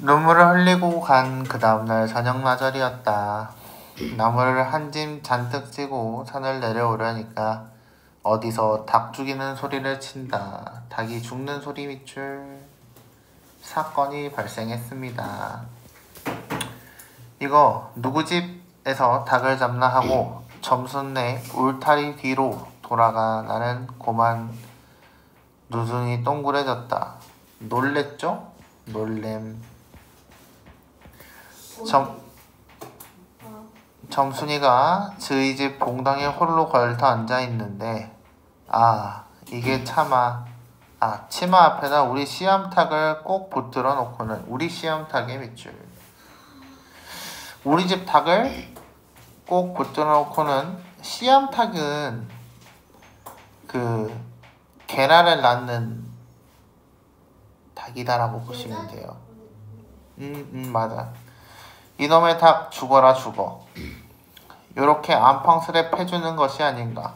눈물을 흘리고 간 그 다음날 저녁나절이었다. 나무를 한 짐 잔뜩 지고 산을 내려오려니까 어디서 닭 죽이는 소리를 친다. 닭이 죽는 소리 밑줄. 사건이 발생했습니다. 이거 누구 집에서 닭을 잡나 하고 점순내 울타리 뒤로 돌아가 나는 고만 눈이 동그래졌다. 놀랬죠? 놀램. 점순이가 저희 집 봉당에 홀로 걸터 앉아있는데 이게 차마 치마 앞에다 우리 씨암탉을 꼭 붙들어 놓고는 우리 씨암탉의 밑줄. 우리 집 닭을 꼭 붙들어 놓고는 씨암탉은 그 계란을 낳는 닭이다라고 보시면 돼요. 맞아. 이놈의 닭 죽어라 죽어. 요렇게 안펑스레 패주는 것이 아닌가.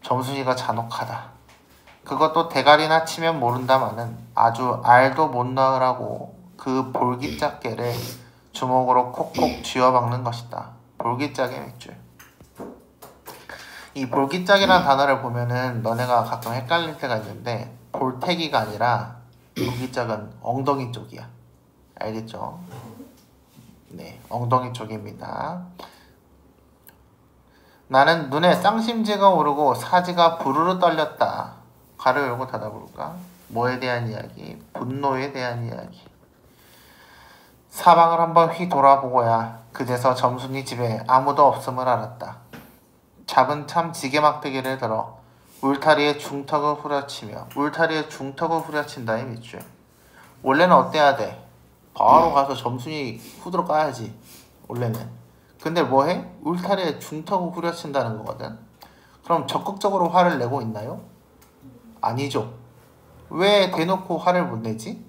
점순이가 잔혹하다. 그것도 대가리나 치면 모른다마는 아주 알도 못 넣으라고 그 볼기짝개를 주먹으로 콕콕 쥐어박는 것이다. 볼기짝의 밑줄. 이 볼기짝이라는 단어를 보면은 너네가 가끔 헷갈릴 때가 있는데 볼태기가 아니라 볼기짝은 엉덩이 쪽이야. 알겠죠? 네, 엉덩이 쪽입니다. 나는 눈에 쌍심지가 오르고 사지가 부르르 떨렸다. 가로 열고 닫아볼까? 뭐에 대한 이야기? 분노에 대한 이야기. 사방을 한번 휘 돌아보고야 그제서 점순이 집에 아무도 없음을 알았다. 잡은 참 지게막대기를 들어 울타리에 중턱을 후려친다의 밑줄. 원래는 어때야 돼? 바로 가서 점순이 후드로 까야지. 원래는. 근데 뭐해? 울타리에 중턱을 후려친다는 거거든. 그럼 적극적으로 화를 내고 있나요? 아니죠. 왜 대놓고 화를 못 내지?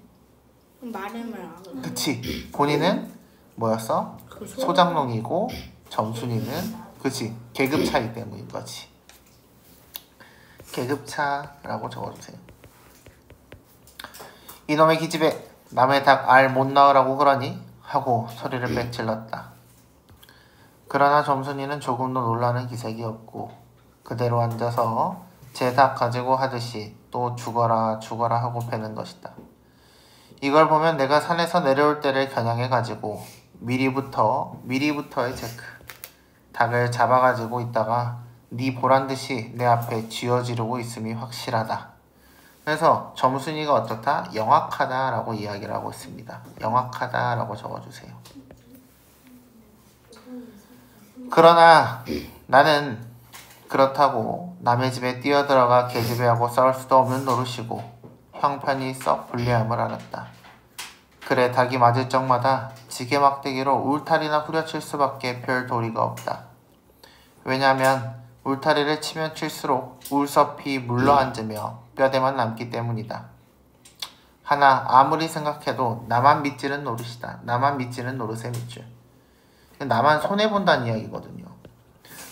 말하면 그치. 본인은 뭐였어? 소장농이고 점순이는 그치. 계급 차이 때문인 거지. 계급차라고 적어주세요. 이놈의 기집애 남의 닭 알 못 낳으라고 그러니? 하고 소리를 빽 질렀다. 그러나 점순이는 조금도 놀라는 기색이 없고 그대로 앉아서 제 닭 가지고 하듯이 또 죽어라 죽어라 하고 패는 것이다. 이걸 보면 내가 산에서 내려올 때를 겨냥해가지고 미리부터의 체크. 닭을 잡아가지고 있다가 네 보란듯이 내 앞에 쥐어지르고 있음이 확실하다. 그래서 점순이가 어떻다? 영악하다라고 이야기를 하고 있습니다. 영악하다라고 적어주세요. 그러나 나는 그렇다고 남의 집에 뛰어들어가 계집애하고 싸울 수도 없는 노릇이고 형편이 썩 불리함을 알았다. 그래 닭이 맞을 적마다 지게막대기로 울타리나 후려칠 수밖에 별 도리가 없다. 왜냐하면 울타리를 치면 칠수록 울섭이 물러앉으며 뼈대만 남기 때문이다. 하나 아무리 생각해도 나만 믿지는 노릇이다. 나만 믿지는 노릇의 밑줄. 나만 손해본다는 이야기거든요.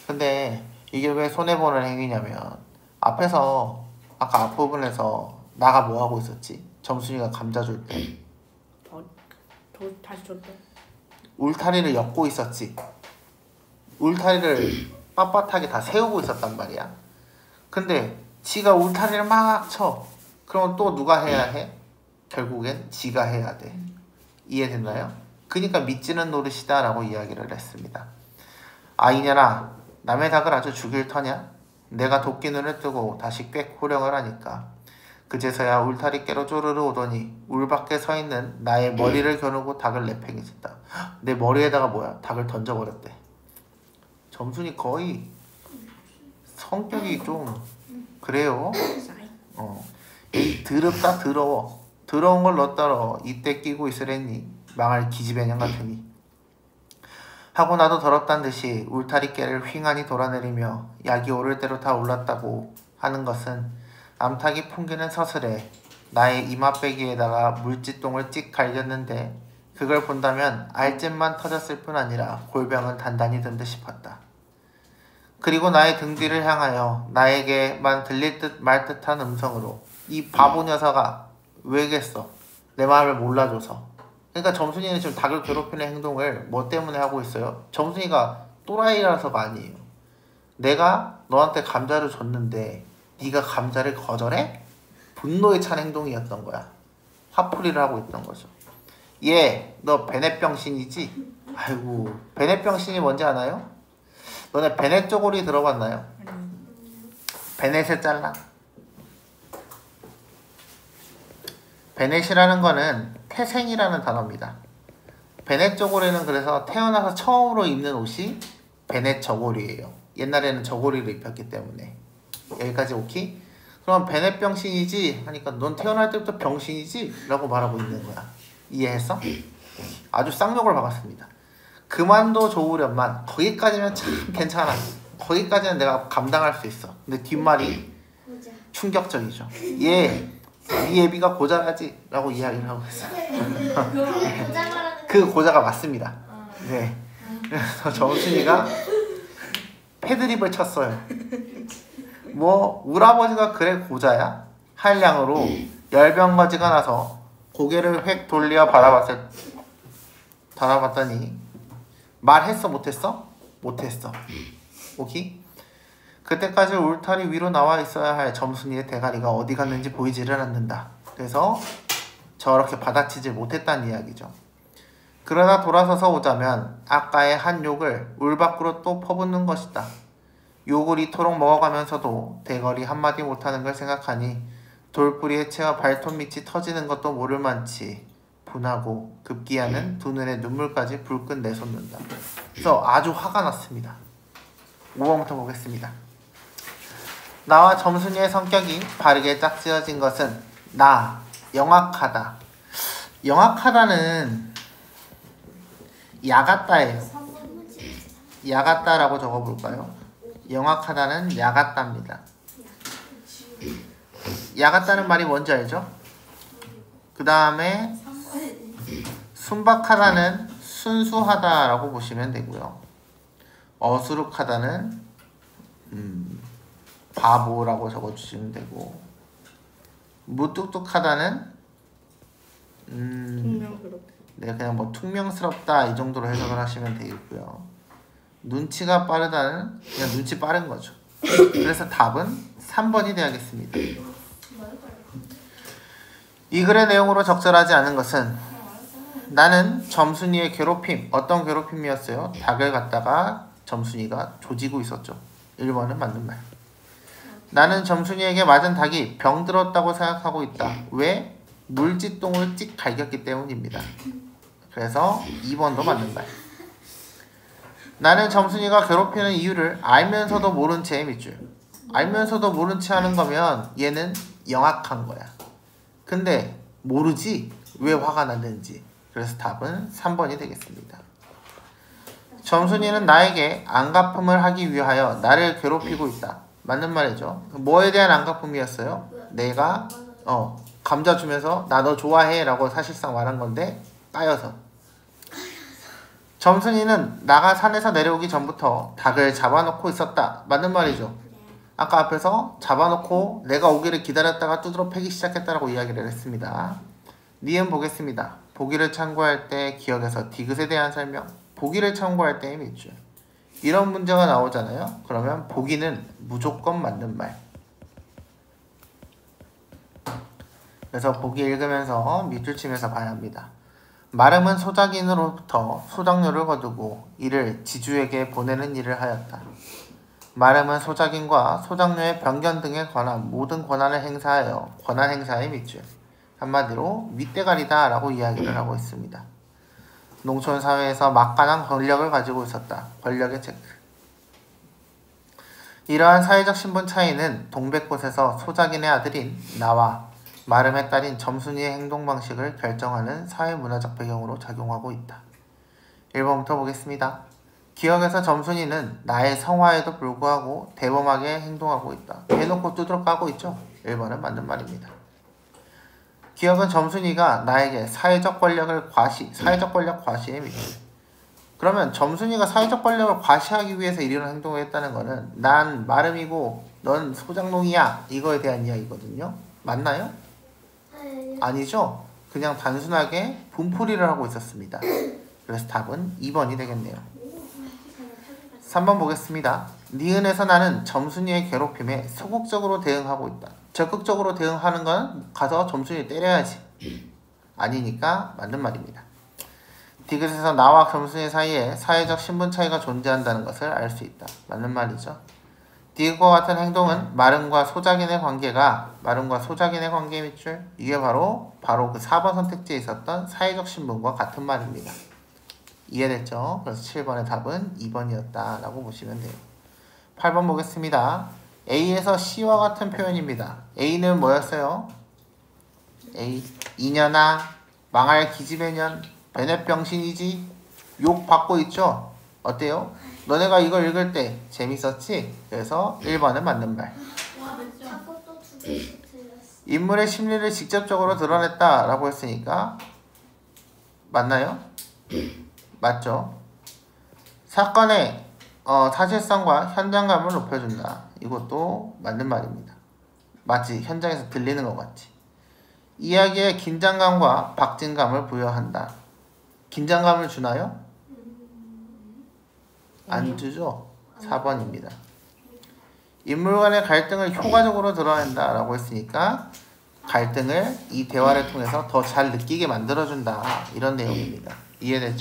근데 이게 왜 손해보는 행위냐면 앞에서 아까 앞부분에서 나가 뭐하고 있었지? 점순이가 감자 줄 때 다시 줬대. 울타리를 엮고 있었지. 울타리를 빳빳하게 다 세우고 있었단 말이야. 근데 지가 울타리를 막 쳐. 그럼 또 누가 해야 해? 결국엔 지가 해야 돼. 이해됐나요? 그러니까 믿지는 노릇이다 라고 이야기를 했습니다. 이년아 남의 닭을 아주 죽일 터냐? 내가 도끼 눈을 뜨고 다시 꽥 호령을 하니까 그제서야 울타리 깨로 쪼르르 오더니 울 밖에 서있는 나의 머리를 겨누고 닭을 내팽개친다. 내 머리에다가 뭐야? 닭을 던져버렸대. 점순이 거의 성격이 좀 그래요. 이 더럽다 더러워. 더러운 걸 너따라 이때 끼고 있으랬니? 망할 기집애년 같으니. 하고 나도 더럽단 듯이 울타리 깨를 휑하니 돌아내리며 약이 오를 대로 다 올랐다고 하는 것은 암탉이 풍기는 서슬에 나의 이마빼기에다가 물지똥을 찍 갈겼는데 그걸 본다면 알집만 터졌을 뿐 아니라 골병은 단단히 든 듯 싶었다. 그리고 나의 등 뒤를 향하여 나에게만 들릴 듯 말 듯한 음성으로 이 바보 녀석아 왜겠어? 내 마음을 몰라줘서 그러니까 점순이는 지금 닭을 괴롭히는 행동을 뭐 때문에 하고 있어요? 점순이가 또라이라서가 아니에요. 내가 너한테 감자를 줬는데 네가 감자를 거절해? 분노에 찬 행동이었던 거야. 화풀이를 하고 있던 거죠. 얘, 너 베넷병신이지? 아이고, 베넷병신이 뭔지 아나요? 너네 베넷 쪼고리 들어봤나요? 베넷을 잘라. 베넷이라는 거는 태생이라는 단어입니다. 베넷 저고리는 그래서 태어나서 처음으로 입는 옷이 베넷 저고리예요. 옛날에는 저고리를 입혔기 때문에. 여기까지 오케이? 그럼 베넷 병신이지? 하니까 넌 태어날 때부터 병신이지? 라고 말하고 있는 거야. 이해했어? 아주 쌍욕을 박았습니다. 그만둬 좋으련만 거기까지면 참 괜찮아. 거기까지는 내가 감당할 수 있어. 근데 뒷말이 충격적이죠. 네 예비가 고자라지? 라고 이야기를 하고 있어요. 그 고자가 맞습니다. 네. 그래서 정순이가 패드립을 쳤어요. 뭐 우라버지가 그래 고자야? 할 양으로 열병거지가 나서 고개를 획 돌려 바라봤더니 말했어 못했어? 못했어. 오케이? 그때까지 울타리 위로 나와 있어야 할 점순이의 대가리가 어디 갔는지 보이지를 않는다. 그래서 저렇게 받아치지 못했다는 이야기죠. 그러나 돌아서서 오자면 아까의 한 욕을 울 밖으로 또 퍼붓는 것이다. 욕을 이토록 먹어가면서도 대거리 한마디 못하는 걸 생각하니 돌뿌리에 채워 발톱 밑이 터지는 것도 모를 만치 분하고 급기야는 두 눈에 눈물까지 불끈 내솟는다. 그래서 아주 화가 났습니다. 5번부터 보겠습니다. 나와 점순이의 성격이 바르게 짝지어진 것은 나, 영악하다. 영악하다는 야같다예요. 야같다라고 적어볼까요? 영악하다는 야같답니다. 야같다는 말이 뭔지 알죠? 그 다음에 순박하다는 순수하다라고 보시면 되고요. 어수룩하다는 바보라고 적어주시면 되고, 무뚝뚝하다는 네, 그냥 뭐 퉁명스럽다 이 정도로 해석을 하시면 되겠고요. 눈치가 빠르다는 그냥 눈치 빠른 거죠. 그래서 답은 3번이 되야겠습니다. 이 글의 내용으로 적절하지 않은 것은 나는 점순이의 괴롭힘, 어떤 괴롭힘이었어요? 닭을 갖다가 점순이가 조지고 있었죠. 1번은 맞는 말. 나는 점순이에게 맞은 닭이 병들었다고 생각하고 있다. 왜? 물지똥을 찍 갈겼기 때문입니다. 그래서 2번도 맞는 말. 나는 점순이가 괴롭히는 이유를 알면서도 모른 채 밑줄. 알면서도 모른 채 하는 거면 얘는 영악한 거야. 근데 모르지 왜 화가 났는지. 그래서 답은 3번이 되겠습니다. 점순이는 나에게 안갚음을 하기 위하여 나를 괴롭히고 있다. 맞는 말이죠. 뭐에 대한 안갚음이었어요? 내가 감자 주면서 나 너 좋아해 라고 사실상 말한 건데 까여서. 점순이는 나가 산에서 내려오기 전부터 닭을 잡아놓고 있었다. 맞는 말이죠. 아까 앞에서 잡아놓고 내가 오기를 기다렸다가 두드러 패기 시작했다라고 이야기를 했습니다. 니은 보겠습니다. 보기를 참고할 때 기억에서 디귿에 대한 설명, 보기를 참고할 때의 밑줄. 이런 문제가 나오잖아요. 그러면 보기는 무조건 맞는 말. 그래서 보기 읽으면서 밑줄 치면서 봐야 합니다. 마름은 소작인으로부터 소작료를 거두고 이를 지주에게 보내는 일을 하였다. 마름은 소작인과 소작료의 변경 등에 관한 모든 권한을 행사하여 권한 행사의 밑줄. 한마디로 윗대가리다 라고 이야기를 하고 있습니다. 농촌 사회에서 막강한 권력을 가지고 있었다. 권력의 체크. 이러한 사회적 신분 차이는 동백꽃에서 소작인의 아들인 나와 마름의 딸인 점순이의 행동 방식을 결정하는 사회문화적 배경으로 작용하고 있다. 1번부터 보겠습니다. 기억에서 점순이는 나의 성화에도 불구하고 대범하게 행동하고 있다. 대놓고 두드러 까고 있죠. 1번은 맞는 말입니다. 기억은 점순이가 나에게 사회적 권력 과시에 밑줄. 그러면 점순이가 사회적 권력을 과시하기 위해서 이런 행동을 했다는 거는 난 마름이고 넌 소장농이야 이거에 대한 이야기거든요. 맞나요? 아니죠? 그냥 단순하게 분풀이를 하고 있었습니다. 그래서 답은 2번이 되겠네요. 3번 보겠습니다. 니은에서 나는 점순이의 괴롭힘에 소극적으로 대응하고 있다. 적극적으로 대응하는 건 가서 점순이 때려야지. 아니니까 맞는 말입니다. 디귿에서 나와 점순이 사이에 사회적 신분 차이가 존재한다는 것을 알 수 있다. 맞는 말이죠. 디귿과 같은 행동은 마름과 소작인의 관계가 마름과 소작인의 관계 밑줄 이게 바로 그 4번 선택지에 있었던 사회적 신분과 같은 말입니다. 이해됐죠? 그래서 7번의 답은 2번이었다 라고 보시면 돼요. 8번 보겠습니다. A에서 C와 같은 표현입니다. A는 뭐였어요? A. 이년아 망할 기집애년 베넷병신이지 욕 받고 있죠? 어때요? 너네가 이걸 읽을 때 재밌었지? 그래서 1번은 맞는 말. 저것도 두 개씩 틀렸어. 인물의 심리를 직접적으로 드러냈다 라고 했으니까 맞나요? 맞죠? 사건의 사실성과 현장감을 높여준다. 이것도 맞는 말입니다. 마치 현장에서 들리는 것 같지. 이야기에 긴장감과 박진감을 부여한다. 긴장감을 주나요? 안 주죠? 4번입니다. 인물 간의 갈등을 효과적으로 드러낸다 라고 했으니까 갈등을 이 대화를 통해서 더 잘 느끼게 만들어준다. 이런 내용입니다. 이해됐죠?